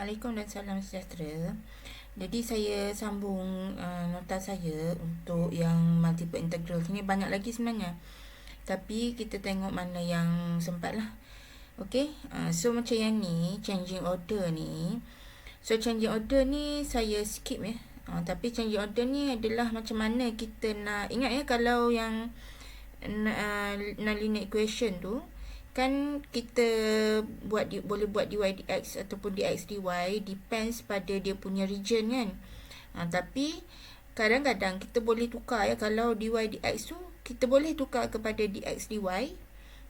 Assalamualaikum dan salam sejahtera. Jadi saya sambung nota saya untuk yang multiple integral. Ini banyak lagi sebenarnya, tapi kita tengok mana yang sempat lah. Okay, so macam yang ni, changing order ni. So changing order ni saya skip ya. Tapi changing order ni adalah macam mana kita nak, ingat ya, kalau yang non-linear equation tu kan kita boleh buat dy dx ataupun dx dy, depends pada dia punya region kan. Tapi kadang-kadang kita boleh tukar ya. Kalau dy dx tu kita boleh tukar kepada dx dy,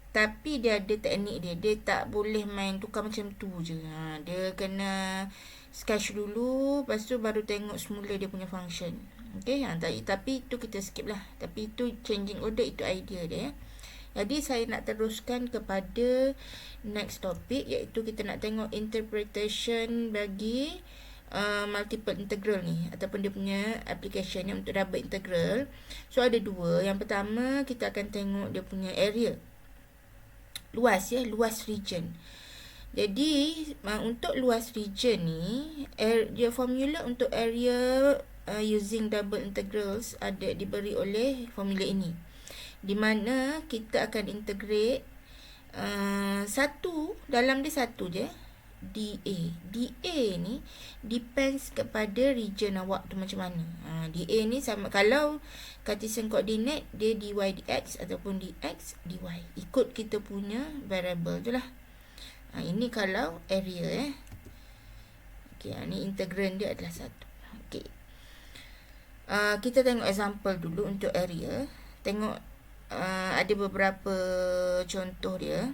tapi dia ada teknik dia tak boleh main tukar macam tu je. Dia kena sketch dulu, lepas tu baru tengok semula dia punya function. Okay, tapi itu kita skip lah. Tapi itu changing order, itu idea dia ya. Jadi saya nak teruskan kepada next topic, iaitu kita nak tengok interpretation bagi multiple integral ni, ataupun dia punya application yang untuk double integral. So ada dua. Yang pertama kita akan tengok dia punya area, luas ya, luas region. Jadi untuk luas region ni, dia formula untuk area using double integrals ada diberi oleh formula ini, di mana kita akan integrate satu, dalam dia satu je, dA. dA ni depends kepada region awak tu macam mana. dA ni sama, kalau Cartesian coordinate dia dy dx ataupun dx dy, ikut kita punya variable tu lah. Ini kalau area okay, ni integrand dia adalah satu. Okay, kita tengok example dulu untuk area. Tengok ada beberapa contoh dia.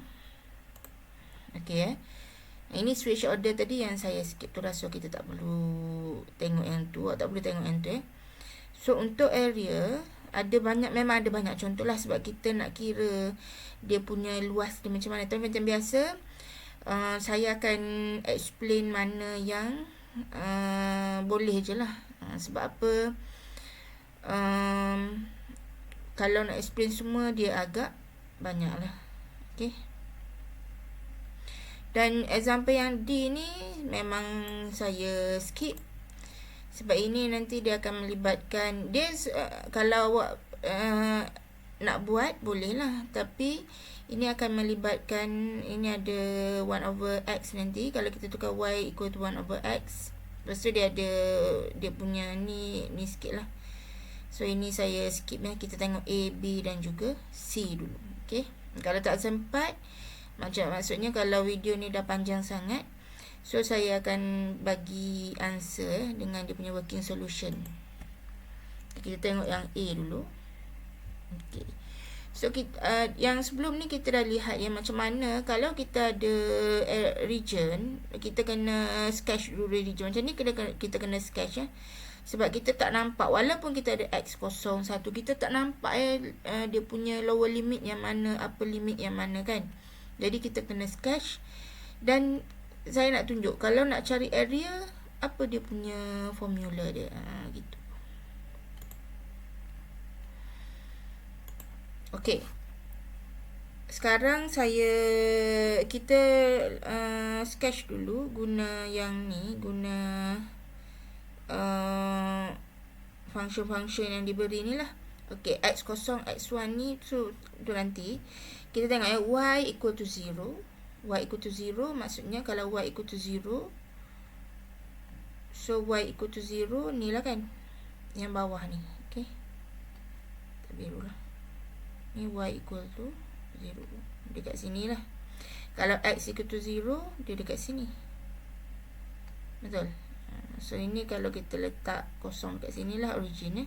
Okay, ini switch order tadi yang saya skip tu lah, so kita tak perlu tengok yang tu, tak perlu tengok yang tu So untuk area memang ada banyak contoh lah, sebab kita nak kira dia punya luas dia macam mana. Tapi macam biasa, saya akan explain mana yang boleh je lah. Sebab apa, kalau nak explain semua dia agak banyak lah. Okay, dan example yang D ni memang saya skip, sebab ini nanti dia akan melibatkan dia, kalau awak nak buat boleh lah, tapi ini akan melibatkan, ini ada 1 over x nanti. Kalau kita tukar y equal to 1 over x, lepas tu dia ada dia punya ni sikit lah. So ini saya skip ya. Kita tengok A, B dan juga C dulu. Okay, kalau tak sempat, maksudnya kalau video ni dah panjang sangat, so saya akan bagi answer dengan dia punya working solution. Kita tengok yang A dulu. Okay, so kita, yang sebelum ni kita dah lihat ya, macam mana kalau kita ada region, kita kena sketch dulu region. Macam ni kita kena sketch ya. Sebab kita tak nampak, walaupun kita ada x kosong 1, kita tak nampak dia punya lower limit yang mana, upper limit yang mana kan. Jadi kita kena sketch. Dan saya nak tunjuk, kalau nak cari area, apa dia punya formula dia, gitu. Okey, sekarang kita sketch dulu guna yang ni, guna function-function yang diberi ni lah. Okey, x kosong, x1 ni tu nanti kita tengok ya, y equal to 0. Y equal to 0 maksudnya kalau y equal to 0, so y equal to 0 ni lah kan, yang bawah ni. Okey, tak biru lah, ni y equal to 0, dekat sini lah. Kalau x equal to 0, dia dekat sini, betul. So ini kalau kita letak kosong dekat sini lah origin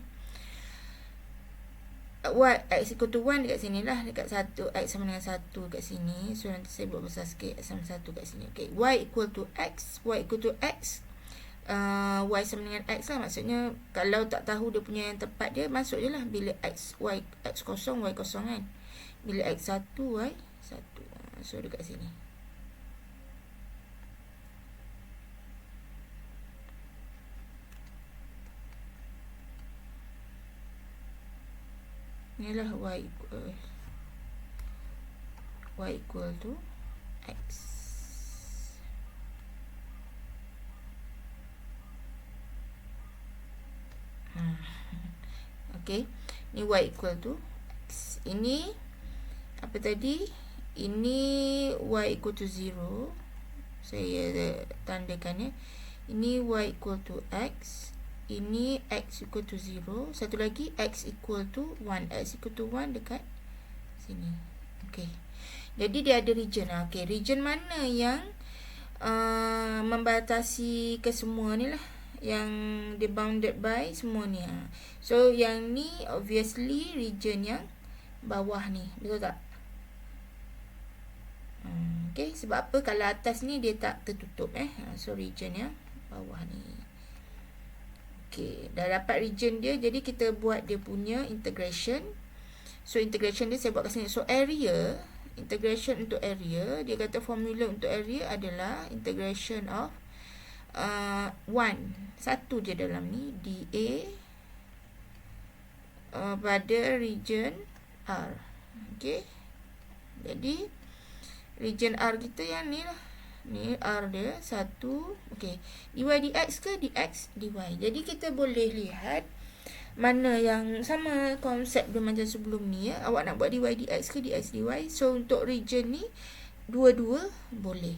x equal to 1 dekat sini lah, dekat 1, x sama dengan 1 dekat sini. So nanti saya buat besar sikit, x sama 1 dekat sini. Okay, y equal to x, y equal to x, y sama dengan x lah. Maksudnya kalau tak tahu dia punya yang tepat dia, masuk je lah bila x kosong, y kosong kan. Bila x 1, y 1. So dekat sini. Inilah y equal to x. Okay, ni y equal to x. Ini apa tadi? Ini y equal to 0. Saya tandakan ya. Ini y equal to x. Ini x equal to 0. Satu lagi x equal to 1. X equal to 1 dekat sini. Okay. Jadi dia ada region. Okay, region mana yang membatasi ke semua ni lah, yang dia bounded by semua ni. So yang ni obviously region yang bawah ni, betul tak? Okay, sebab apa? Kalau atas ni dia tak tertutup so region yang bawah ni. Okay, dah dapat region dia. Jadi kita buat dia punya integration. So integration dia saya buat kat sini. So area, integration untuk area, dia kata formula untuk area adalah integration of 1, satu je dalam ni, dA pada region R. Okay, jadi region R kita yang ni lah, ni R dia 1. Okay, dy dx ke dx dy. Jadi kita boleh lihat mana yang sama konsep dia macam sebelum ni ya. Awak nak buat dy dx ke dx dy. So untuk region ni dua-dua boleh.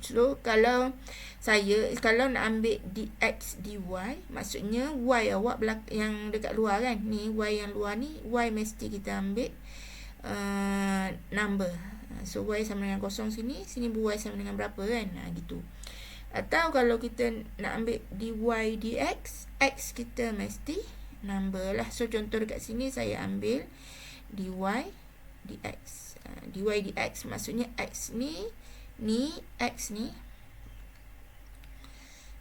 So kalau nak ambil dx dy, maksudnya y awak yang dekat luar kan. Ni y yang luar ni, y mesti kita ambil number. So y sama dengan kosong sini, sini y sama dengan berapa kan, gitu. Atau kalau kita nak ambil dy dx, x kita mesti number lah. So contoh dekat sini saya ambil dy dx. Dy dx maksudnya x ni x ni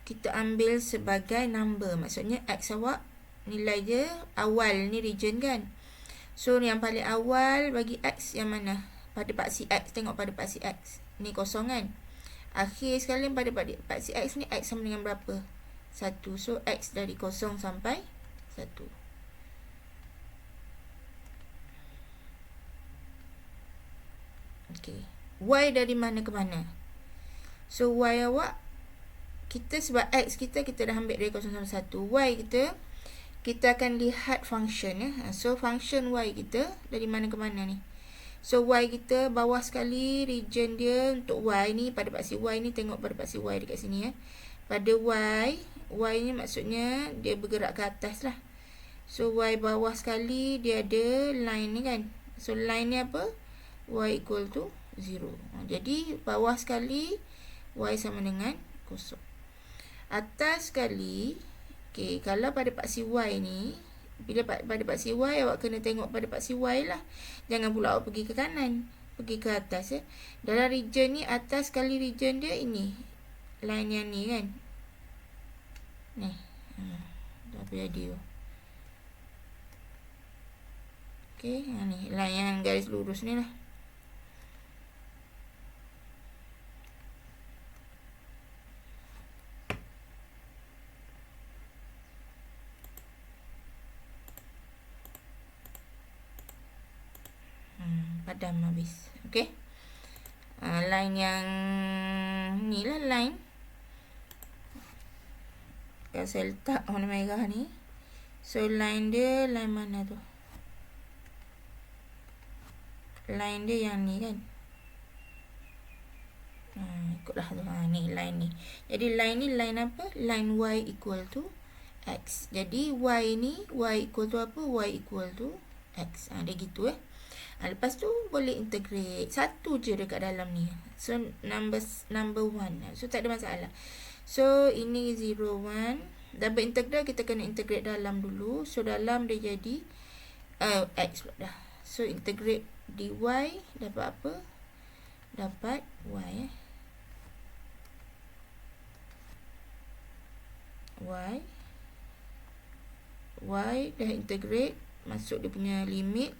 kita ambil sebagai number. Maksudnya x awak nilai dia awal ni region kan. So yang paling awal bagi x yang mana? Pada paksi x, tengok pada paksi x. Ni kosong kan. Akhir sekali pada paksi x ni, x sama dengan berapa? 1. So x dari kosong sampai 1. Okay. Y dari mana ke mana? So y awak, kita sebab x kita dah ambil dari 0 sampai 1. Y kita akan lihat function ya. So function y kita dari mana ke mana ni? So y kita bawah sekali, region dia untuk y ni, pada paksi y ni, tengok pada paksi y dekat sini ya. Pada y ni maksudnya dia bergerak ke atas lah. So y bawah sekali dia ada line ni kan. So line ni apa? Y equal to 0. Jadi bawah sekali y sama dengan 0. Atas sekali, okay, kalau pada paksi y ni, bila pada paksi y, awak kena tengok pada paksi y lah. Jangan pula awak pergi ke kanan, pergi ke atas ya. Dalam region ni, atas sekali region dia ini, line yang ni kan. Ni apa jadi tu? Okay, ni line yang garis lurus ni lah. Padam habis. Okay, line yang ni lah line yang saya letak warna merah ni. So line dia, line mana tu? Line dia yang ni kan. Ikutlah tu. Ni line ni. Jadi line ni line apa? Line y equal to x. Jadi y ni, y equal to apa? Y equal to x. Dia gitu lepas tu boleh integrate satu je dekat dalam ni. So number 1. So tak ada masalah. So ini 0, 1. Double integral kita kena integrate dalam dulu. So dalam dia jadi x pula dah. So integrate dy dapat apa? Dapat y. Y dah integrate, masuk dia punya limit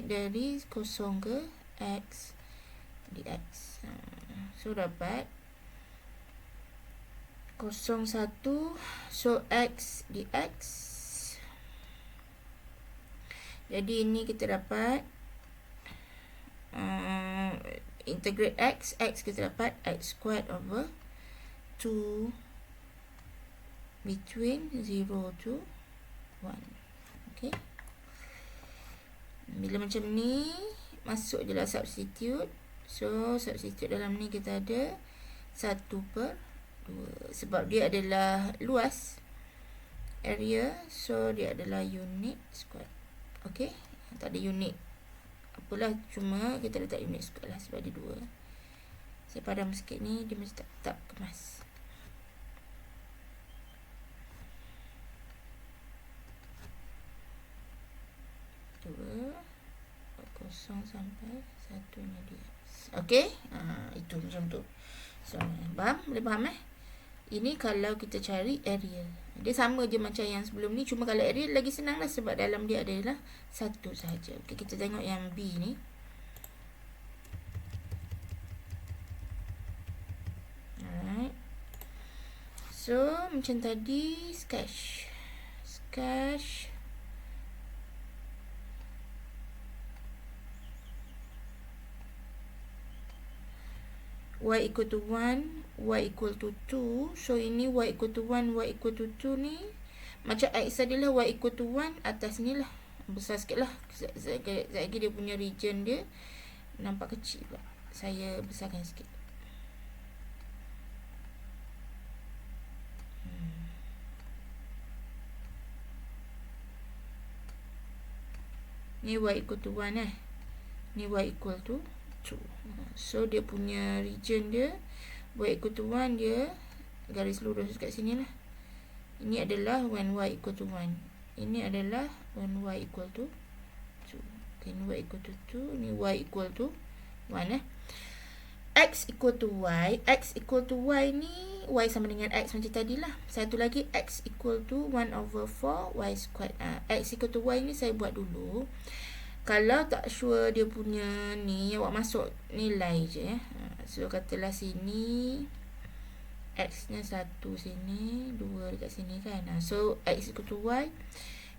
dari 0 ke x dx. So dapat 0, 1. So x dx. Jadi ini kita dapat integrate x kita dapat x squared over 2 between 0 to 1. Okey. Bila macam ni, masuk je lah substitute. So, substitute dalam ni kita ada 1/2. Sebab dia adalah luas area. So, dia adalah unit square. Okey. Tak ada unit. Apalah, cuma kita letak unit square lah sebab dia 2. Saya padam sikit ni, dia mesti tak kemas. Kosong sampai 1 ni dia. Okey, itu macam tu. So, faham? Boleh faham Ini kalau kita cari area. Dia sama je macam yang sebelum ni, cuma kalau area lagi senang lah sebab dalam dia adalah 1 sahaja. Okey, kita tengok yang B ni. Alright. So, macam tadi, sketch. Y equal to 1, Y equal to 2. So, ini Y equal to 1, Y equal to 2 ni. Macam X adalah Y equal to 1, atas ni lah. Besar sikit lah. Sekejap lagi dia punya region dia nampak kecil pula. Saya besarkan sikit. Ni Y equal to 1 Ni Y equal to 2. So, dia punya region dia Y equal to 1, dia garis lurus kat sini lah. Ini adalah when Y equal to 1. Ini adalah when Y equal to 2. Okay, ni Y equal to 2. Ni Y equal to 1 X equal to Y. X equal to Y ni, Y sama dengan X macam tadi lah. Satu lagi, X equal to 1/4 Y squared. X equal to Y ni saya buat dulu. Kalau tak sure dia punya ni, awak masuk nilai je So, katalah sini X nya 1 sini, 2 dekat sini kan. So, X equal to Y.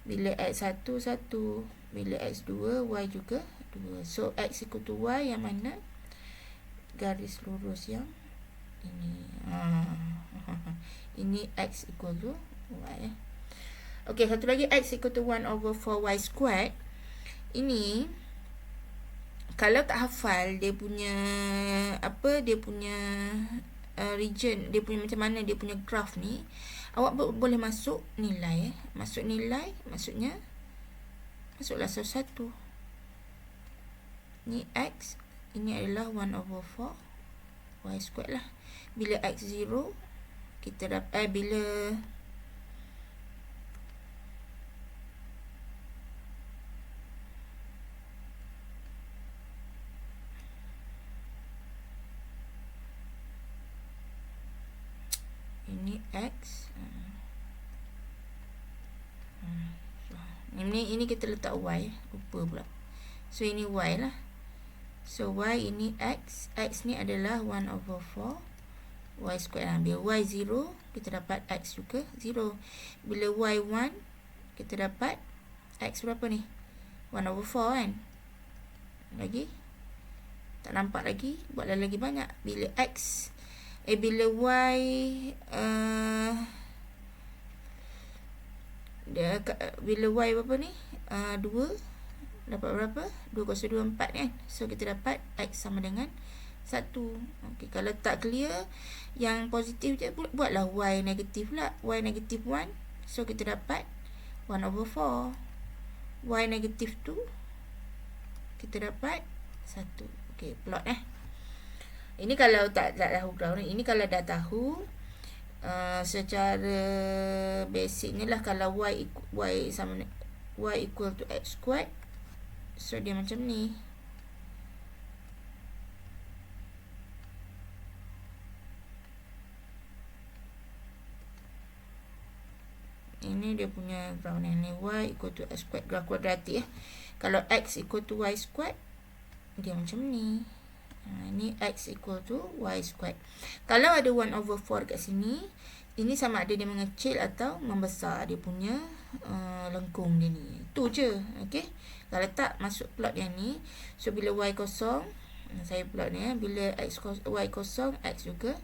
Bila X 1, 1. Bila X 2, Y juga 2. So, X equal to Y yang mana? Garis lurus yang ini. Ini X equal to Y. Okey, satu lagi X equal to 1/4 Y squared. Ini kalau tak hafal dia punya dia punya region, dia punya macam mana dia punya graph ni, awak boleh masuk nilai masuk nilai, maksudnya masuklah satu-satu. Ni X, ini adalah 1/4 Y squared lah. Bila X 0, kita dapat bila ini X, ini kita letak Y, lupa pula. So, ini Y lah. So, Y ini X. X ni adalah 1/4 Y squared. Bila Y 0, kita dapat X juga 0. Bila Y 1, kita dapat X berapa ni? 1/4 kan? Lagi? Tak nampak lagi? Buatlah lagi banyak. Bila X bila Y bila Y berapa ni? 2 dapat berapa? 2024 kan? So, kita dapat X sama dengan 1. Okey, kalau tak clear yang positif je, buatlah Y negatif pula. Y negatif 1. So, kita dapat 1/4. Y negatif 2, kita dapat 1. Okey, plot Ini kalau tak tahu ground ni. Ini kalau dah tahu secara basic ni lah. Kalau Y equal to X squared, so dia macam ni. Ini dia punya ground ni. Y equal to X squared, graf kuadratik Kalau X equal to Y squared, dia macam ni. Ini X equal to Y squared. Kalau ada 1/4 kat sini, ini sama ada dia mengecil atau membesar dia punya lengkung dia ni. Itu je. Okey. Kalau tak, masuk plot yang ni. So, bila Y kosong, saya plot ni bila Y kosong, X juga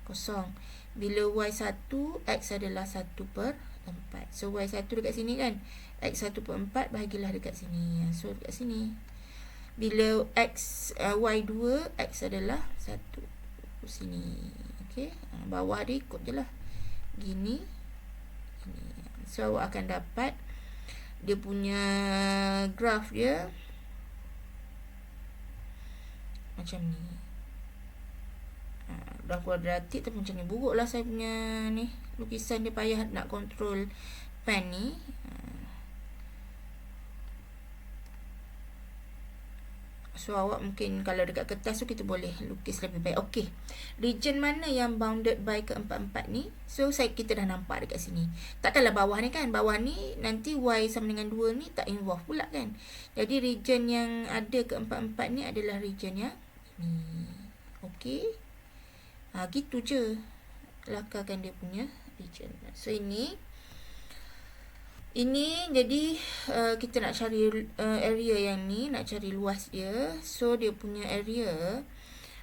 kosong. Bila Y 1, X adalah 1/2. 4. So Y1 dekat sini kan, X1 per 4 bahagilah dekat sini. So dekat sini, bila Y2, X adalah 1 sini. Okay, bawah dia ikut je lah, gini. So awak akan dapat dia punya graf dia macam ni. Graf kuadratik tapi macam ni. Buruk lah saya punya ni lukisan dia, payah nak control pen ni. So awak mungkin kalau dekat kertas tu kita boleh lukis lebih baik. Okey, region mana yang bounded by keempat-empat ni? So kita dah nampak dekat sini. Takkanlah bawah ni kan, bawah ni nanti Y sama dengan 2 ni tak involve pula kan. Jadi region yang ada keempat-empat ni adalah region yang ni. Okey, gitu je lakarkan dia punya region. So ini jadi kita nak cari area yang ni, nak cari luas dia. So dia punya area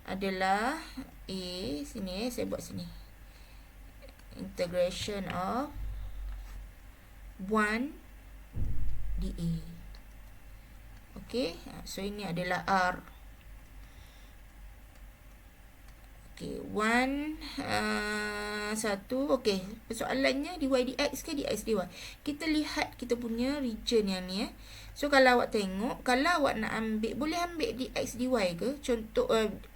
adalah A, sini saya buat sini, integration of 1 dA. Okay, so ini adalah R. Okay, 1 okay, persoalannya dy dx ke dx dy. Kita lihat kita punya region yang ni. So kalau awak tengok, kalau awak nak ambil, boleh ambil dx dy ke? Contoh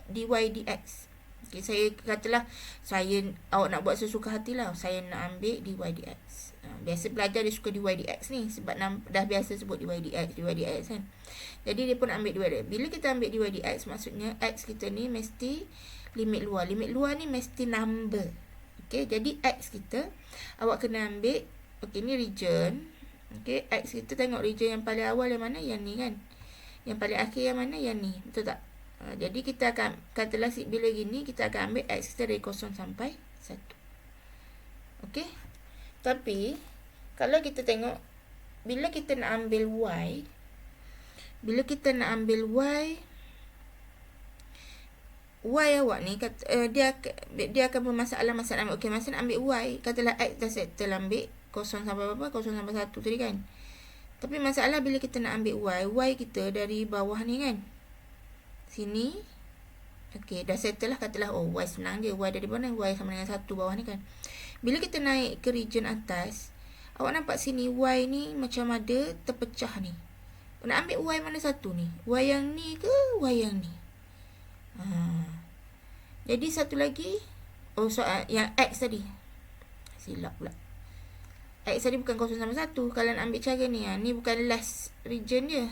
dy dx. Okay, saya katalah awak nak buat sesuka hatilah, saya nak ambil dy dx. Biasa pelajar dia suka dy dx ni sebab dah biasa sebut dy dx kan. Jadi dia pun ambil dy dx. Bila kita ambil dy dx, maksudnya x kita ni mesti limit luar. Limit luar ni mesti number. Okey, jadi x kita awak kena ambil, okey ni region. Okey, x kita tengok region yang paling awal yang mana? Yang ni kan. Yang paling akhir yang mana? Yang ni. Betul tak? Jadi kita akan katalah bila gini kita akan ambil x kita dari 0 sampai 1. Okey. Tapi kalau kita tengok bila kita nak ambil y, Y awak ni dia akan bermasalah ambil. Okey, masa nak ambil Y, katalah X dah settle ambil 0 sampai berapa? 0 sampai 1 tadi kan. Tapi masalah bila kita nak ambil Y kita dari bawah ni kan. Sini. Okey, dah settle lah, katalah Y senang je. Y dari mana? Y sama dengan 1 bawah ni kan. Bila kita naik ke region atas, awak nampak sini Y ni macam ada terpecah ni. Nak ambil Y mana satu ni? Y yang ni ke Y yang ni? Jadi satu lagi, yang X tadi silap pula. X tadi bukan 0 sampai 1. Kalau nak ambil cara ni, ni bukan last region je.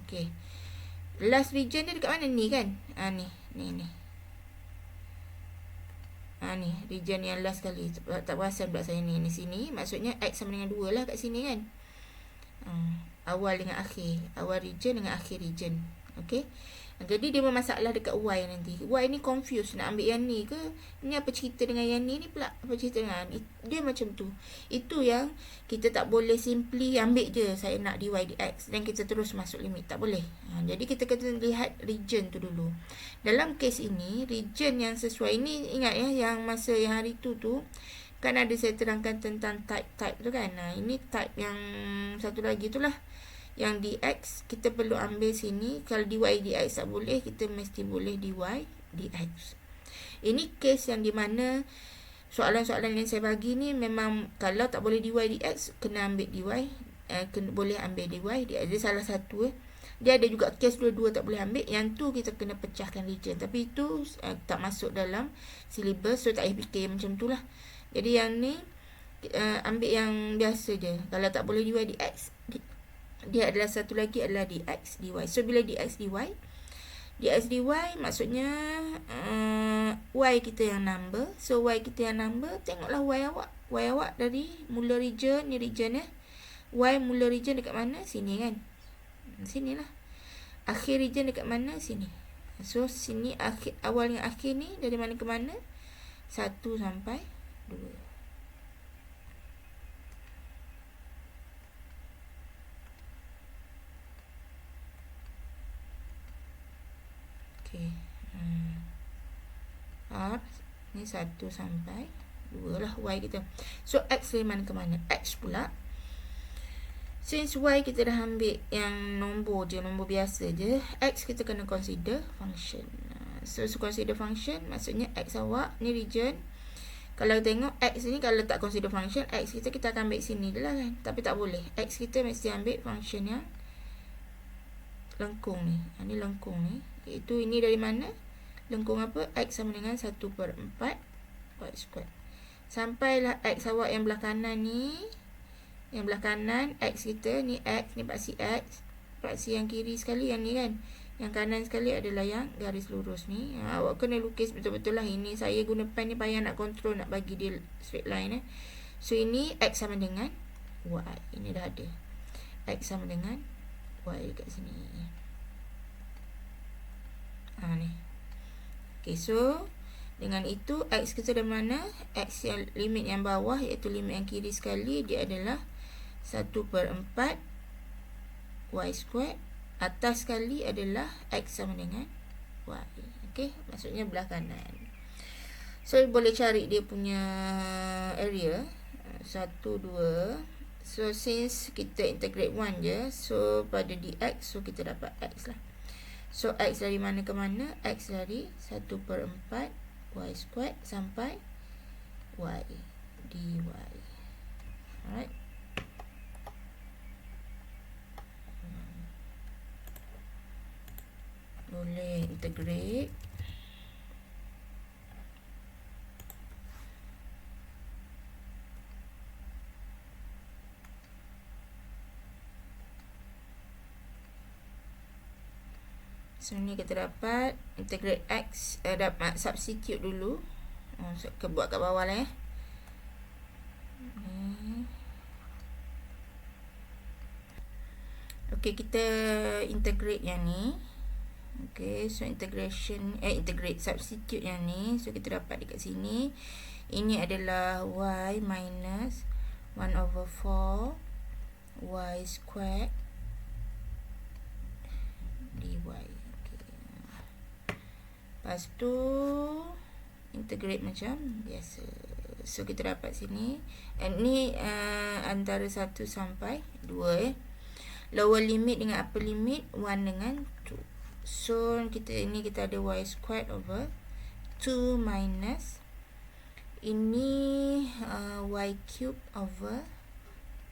Okey, last region dia dekat mana? Ni kan. Ni ni region yang last kali. Tak perasan pula saya ni sini. Maksudnya X sama dengan 2 lah kat sini kan. Awal dengan akhir, awal region dengan akhir region. Okey, jadi dia bermasalah dekat Y nanti. Y ni confused nak ambil yang ni ke, ni apa cerita dengan yang ni pula, apa cerita dengan dia macam tu. Itu yang kita tak boleh simply ambil je saya nak dy dx dan kita terus masuk limit, tak boleh. Jadi kita kena lihat region tu dulu. Dalam kes ini region yang sesuai ni, ingat ya, yang masa yang hari tu kan ada saya terangkan tentang type tu kan. Ini type yang satu lagi tu lah, yang dx kita perlu ambil sini. Kalau dy dx tak boleh, kita mesti boleh dy dx. Ini kes yang di mana soalan-soalan yang saya bagi ni memang kalau tak boleh dy dx, kena ambil dy, boleh ambil dy dx. Dia salah satu. Dia ada juga kes dua-dua tak boleh ambil. Yang tu kita kena pecahkan region. Tapi itu tak masuk dalam syllabus, so tak payah fikir macam tu lah. Jadi yang ni ambil yang biasa je. Kalau tak boleh dy dx, dia adalah satu lagi adalah dx dy. So bila dx dy maksudnya y kita yang number. So y kita yang number, tengoklah y awak dari mula region ni, region y mula region dekat mana? Sini kan. Sini lah. Akhir region dekat mana? Sini. So sini akhir, awal dengan akhir ni dari mana ke mana? 1 sampai 2. Okey. R Ni 1 sampai 2 lah Y kita. So X dari mana ke mana? X pula. Since Y kita dah ambil yang nombor je, nombor biasa je, X kita kena consider function. So consider function maksudnya X awak ni region. Kalau tengok X ni, kalau tak consider function, X kita akan ambil sini je lah kan. Tapi tak boleh. X kita mesti ambil function yang lengkung ni. Ni lengkung ni. Iaitu ini dari mana? Lengkung apa? X sama dengan 1/4 Y square. Sampailah X awak yang belah kanan ni. Yang belah kanan, X kita ni X, ni paksi X. Paksi yang kiri sekali yang ni kan. Yang kanan sekali adalah yang garis lurus ni. Awak kena lukis betul-betul lah. Ini saya guna pen ni payah nak control, nak bagi dia straight line. So ini X sama dengan Y. Ini dah ada. X sama dengan Y dekat sini. Ni. Okay, so dengan itu X kita dari mana? X yang limit yang bawah, iaitu limit yang kiri sekali, dia adalah 1/4 Y square. Atas sekali adalah X sama dengan Y. Okay, maksudnya belah kanan. So boleh cari dia punya area 1, 2. So since kita integrate 1 je, so pada dx, so kita dapat X lah. So X dari mana ke mana? X dari 1/4 Y square sampai Y dy. Alright. Boleh integrate. So ni kita dapat integrate X, dapat substitute dulu. Buat kat bawah lah ya. Okay, kita integrate yang ni. Okay, so integrate substitute yang ni. So kita dapat dekat sini, ini adalah Y minus 1/4 Y square dy. Lepas tu integrate macam biasa. So kita dapat sini, ni antara 1 sampai 2 lower limit dengan upper limit 1 dengan 2. So kita ada Y squared over 2 minus ini Y cube over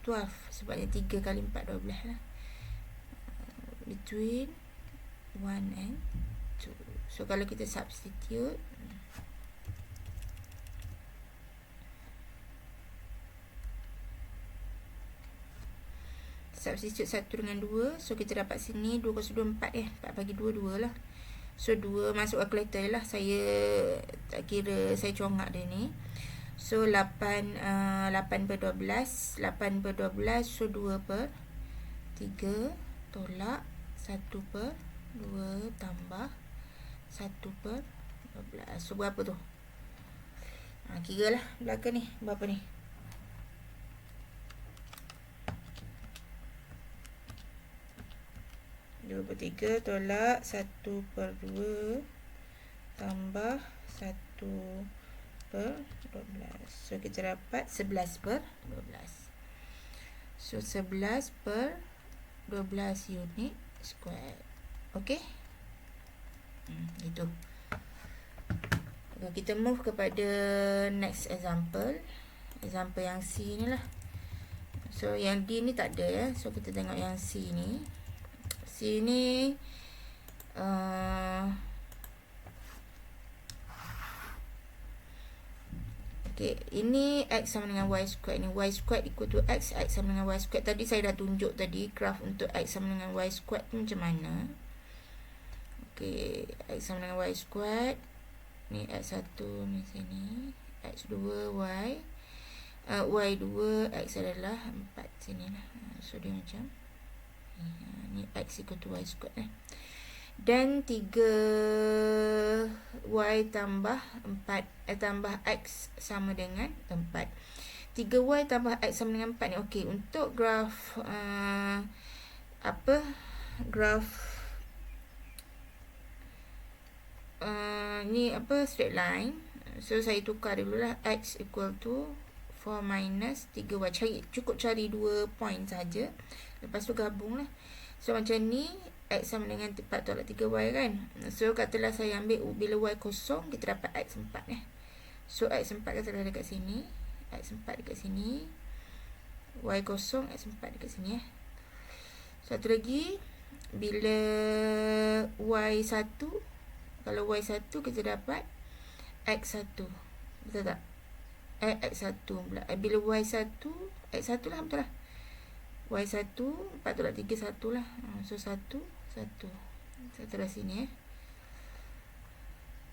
12, sebabnya 3 kali 4 12 lah, between 1 and 2. So kalau kita substitute, substitute 1 dengan 2, so kita dapat sini 2 kos 2 4 4 bagi 2 2 lah. So 2 masuk calculator lah, saya tak kira, saya congak dia ni. So 8 8/12, 8/12, so 2/3 tolak 1/2 tambah 1/12. So berapa tu? Kira lah belakang ni berapa ni. Tiga tolak 1/2 tambah 1/12. So kita dapat 11/12. So 11/12 unit square. Okay, itu. Kita move kepada next example. Example yang C ni lah. So yang D ni tak ada ya. So kita tengok yang C ni. C ni okay, ini X sama dengan Y square. Ni Y square equal to X, X sama dengan Y square. Tadi saya dah tunjuk tadi graf untuk X sama dengan Y square tu macam mana. Okay, X sama dengan Y square. Ni X1 ni sini, X2 Y, Y2 X adalah 4 sini lah. So dia macam ni, X equal to Y square dan 3Y tambah 4 tambah X sama dengan 4. 3Y tambah X sama dengan 4 ni. Okey, untuk graf graf ni straight line. So saya tukar dululah. X equal to 4 minus 3y. Cukup cari 2 point saja. Lepas tu gabung lah. So macam ni, X sama dengan 4 tolak 3y kan. So katalah saya ambil bila y kosong, kita dapat X 4 . So X 4 katalah dekat sini. X 4 dekat sini. Y kosong, X 4 dekat sini . Satu lagi, bila Y1, kalau Y1 kita dapat X1. Betul tak? X1 pula. Bila Y1, X1 lah, betul lah. Y1, 4 tolak 3, 1 lah. So 1, 1. Satu lah sini .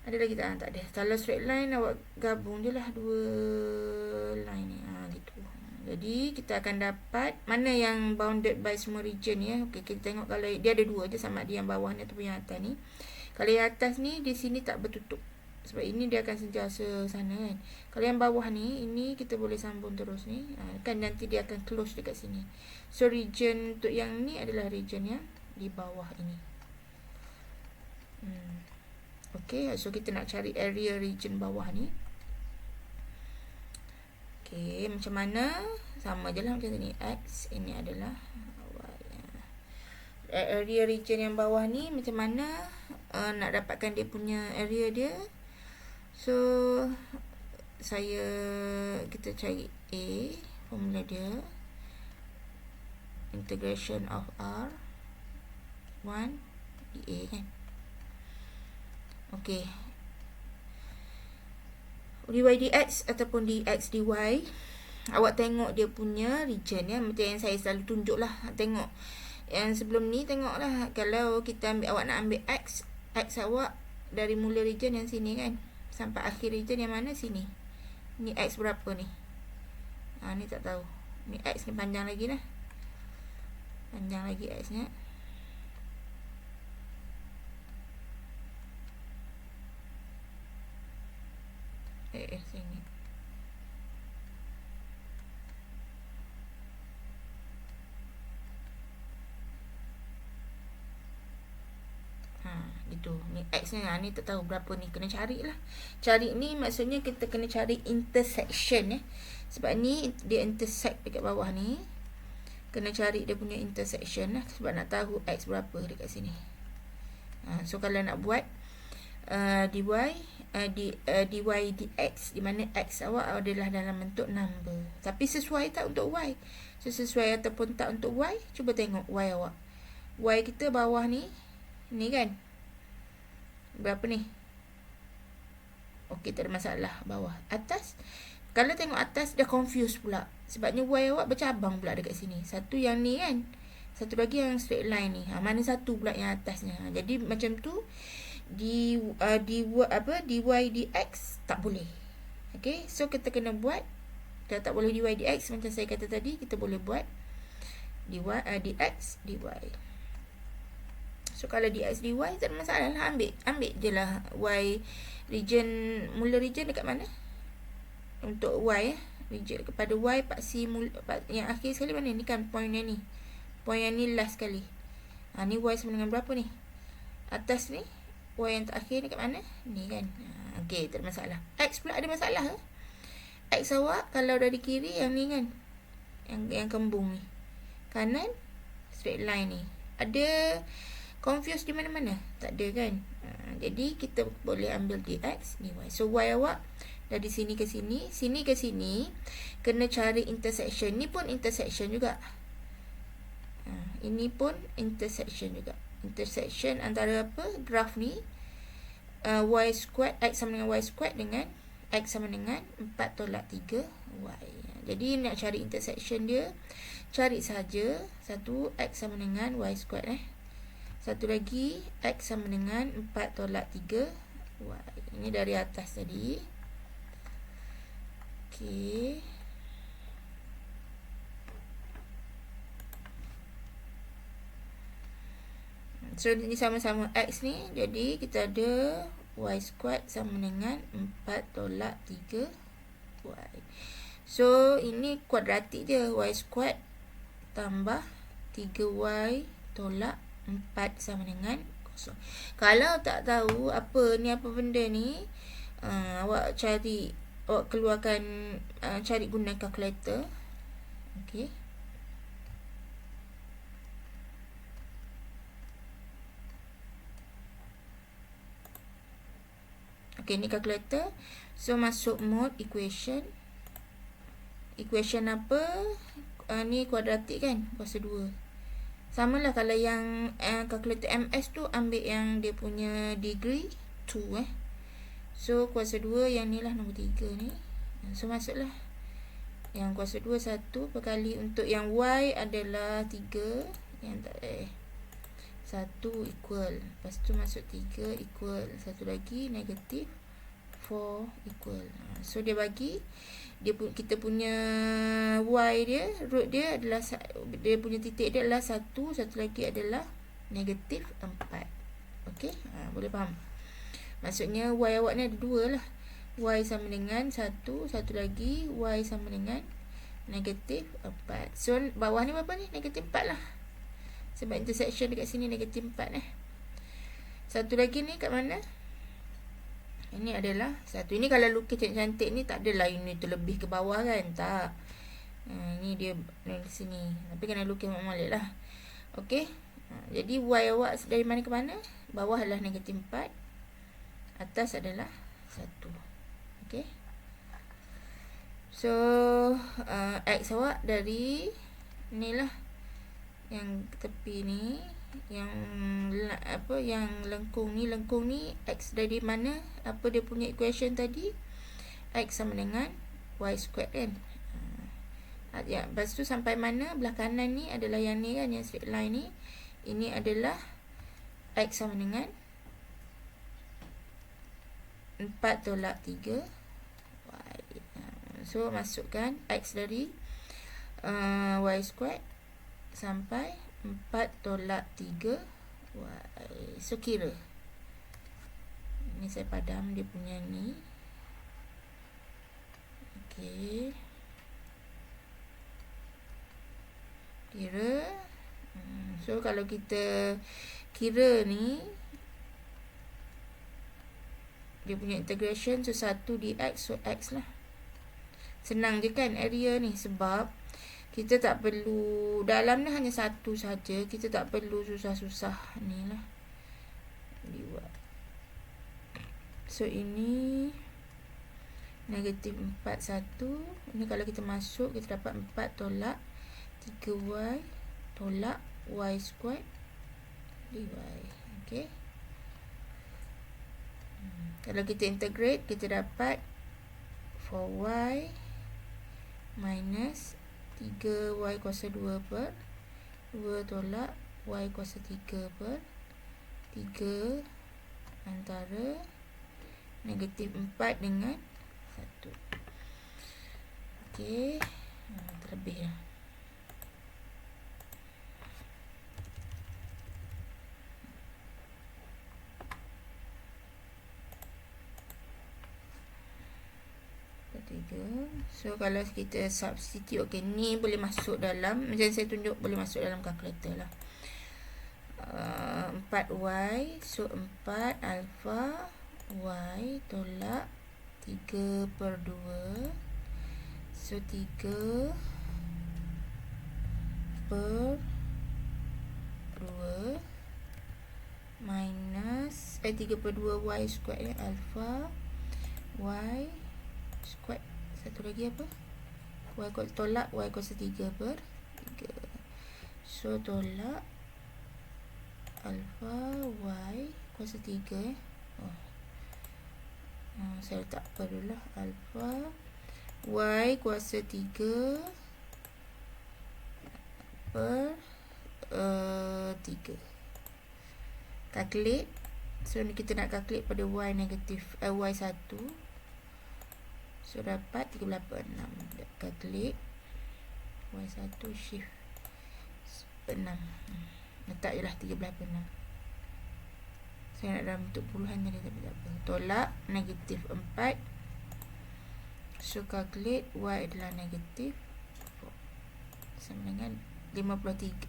Ada lagi tak? Tak ada. Kalau straight line, awak gabung je lah dua line ni. Gitu. Jadi kita akan dapat mana yang bounded by semua region ya. Okey, kita tengok kalau dia ada dua je, sama ada yang bawah ni ataupun yang atas ni. Kalau yang atas ni di sini tak bertutup. Sebab ini dia akan sentiasa sana kan. Kalau yang bawah ni, ini kita boleh sambung terus ni. Kan nanti dia akan close dekat sini. So region untuk yang ni adalah region yang di bawah ini. Okey, so kita nak cari area region bawah ni. Okey, macam mana? Sama je lah macam ni. X, ini adalah Y. Area region yang bawah ni macam mana nak dapatkan dia punya area dia. So kita cari A, formula dia. Integration of R 1 dA kan. Okey, dy dx ataupun dx dy, awak tengok dia punya region ya, macam yang saya selalu tunjuk lah. Tengok yang sebelum ni, tengok lah. Kalau kita ambil, awak nak ambil x awak dari mula region yang sini kan, sampai akhir region yang mana? Sini. Ni x berapa ni? Ni tak tahu. Ni x ni panjang lagi lah. Panjang lagi x nya. Sini. Gitu. Ni x ni, ni tak tahu berapa ni, kena carilah. Cari ni maksudnya kita kena cari intersection ya. Sebab ni dia intersect dekat bawah ni. Kena cari dia punya intersection lah, sebab nak tahu x berapa dekat sini. So kalau nak buat dy dx, di mana x awak adalah dalam bentuk number. Tapi sesuai tak untuk y? So sesuai ataupun tak untuk y? Cuba tengok y awak. Y kita bawah ni kan. Berapa ni? Okey, tak ada masalah. Bawah. Atas, kalau tengok atas dah confuse pula. Sebabnya y awak bercabang pula dekat sini. Satu yang ni kan, satu lagi yang straight line ni. Mana satu pula yang atasnya? Jadi macam tu dy dx tak boleh. Okey, so kita kena buat. Kalau tak boleh dy dx, macam saya kata tadi, kita boleh buat dx dy. So kalau dx dy tak ada masalah lah. Ambil je lah y region, mula region dekat mana? Untuk y region kepada y paksi yang akhir sekali mana ni kan, point yang ni. Point yang ni last sekali. Ni y sama dengan berapa ni? Atas ni y yang terakhir dekat mana? Ni kan. Okey, tak ada masalah. X pula ada masalah ke? X awak kalau dari kiri yang ni kan, yang kembung ni, kanan straight line ni, ada confuse di mana-mana? Tak ada kan. Jadi kita boleh ambil dx dy. So y awak dari sini ke sini, sini ke sini, kena cari intersection. Ni pun intersection juga. Ini pun intersection juga. Intersection antara apa? Graf ni, y squared, x sama dengan y squared dengan x sama dengan 4 tolak 3 y. Jadi nak cari intersection dia, cari saja satu x sama dengan y squared satu lagi x sama dengan 4 tolak 3 y. Ini dari atas tadi. Okey. So ini sama-sama x ni, jadi kita ada y squared sama dengan 4 tolak 3 y. So ini kuadratik dia, y squared tambah 3y tolak 4 sama dengan 0. Kalau tak tahu apa ni, apa benda ni, awak keluarkan, cari guna calculator. Okey. Okey, ni calculator. So masuk mode equation. Equation apa? Ni kuadratik kan, kuasa 2. Samalah kalau yang calculator MS tu ambil yang dia punya degree 2 So kuasa 2 yang ni lah nombor 3 ni. So masuklah yang kuasa 2 1 berkali untuk yang Y adalah 3, yang tak 1 equal. Lepas tu masuk 3 equal. Satu lagi negatif 4 equal. So dia bagi kita punya Y dia, root dia adalah, dia punya titik dia adalah 1, satu lagi adalah negatif 4. Okey, boleh faham? Maksudnya Y awak ni ada 2 lah. Y sama dengan 1, satu lagi Y sama dengan negatif 4. So bawah ni berapa ni? Negatif 4 lah. Sebab intersection dekat sini negatif 4 Satu lagi ni kat mana? Ini adalah 1. Ini kalau lukis cantik-cantik ni tak adalah ini terlebih ke bawah kan. Tak. Ini dia di sini. Tapi kena lukis molek lah. Okey. Jadi Y awak dari mana ke mana? Bawah adalah negatif 4. Atas adalah 1. Okey. So X awak dari ni lah, yang tepi ni, yang yang lengkung ni X dari mana? Apa dia punya equation tadi? X sama dengan Y squared kan. Ya, lepas tu sampai mana? Belah kanan ni adalah yang ni kan, yang straight line ni. Ini adalah X sama dengan 4 tolak 3 Y. So masukkan X dari Y squared sampai 4 tolak 3 Y. So kira. Ni saya padam dia punya ni. Okey. Kira. So kalau kita kira ni, dia punya integration, so 1 dx, so X lah. Senang je kan area ni, sebab kita tak perlu, dalam ni hanya 1 saja, kita tak perlu susah-susah ni lah dibuat. So ini negatif 4 1. Ini kalau kita masuk, kita dapat 4 tolak 3Y tolak Y squared dy. Okey. Kalau kita integrate, kita dapat 4Y minus 3Y kuasa 2 per 2 tolak Y kuasa 3 per 3 antara negatif 4 dengan 1. Okey, terlebih lah. So kalau kita substitute, okey, ni boleh masuk dalam, macam saya tunjuk, boleh masuk dalam calculator lah. 4Y, so 4 alpha Y tolak 3 per 2, so 3 per 2 minus 3 per 2 Y squared alpha Y squared. Satu lagi apa? Y tolak Y kuasa 3 per 3. So tolak alpha Y kuasa 3 saya letak per dulu lah. Alpha Y kuasa 3 per 3. Calculate. So ni kita nak calculate pada Y negatif Y1. So dapat 38.6. Calculate Y1 shift 6. Letak je lah 13.6. Saya nak dalam bentuk puluhan tadi, tapi tak apa. Tolak negatif 4. So calculate Y adalah negatif 4 sama dengan 56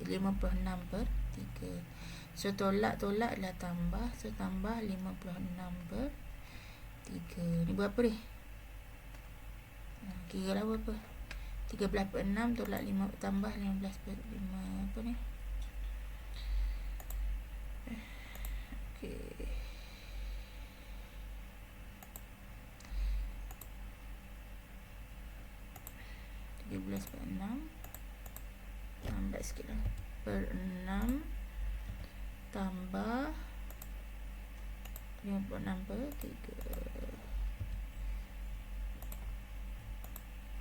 per 3. So tolak adalah tambah. So tambah 56 per 3. Ni berapa ni? Kira lah berapa? 13/6 tolak 5 tambah 15/5 apa ni? Okey. 13/6 lambat sikit lah. Per 6 tambah 56/3.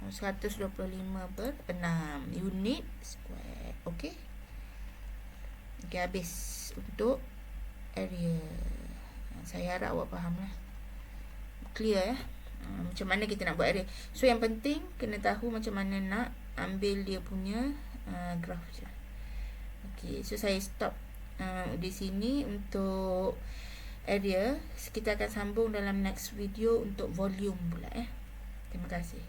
125/6 unit square. Okey. Okey, habis untuk area. Saya harap awak faham lah. Clear ya. Macam mana kita nak buat area. So yang penting kena tahu macam mana nak ambil dia punya graph je. Okey, so saya stop di sini untuk area. Kita akan sambung dalam next video untuk volume pula ya. Terima kasih.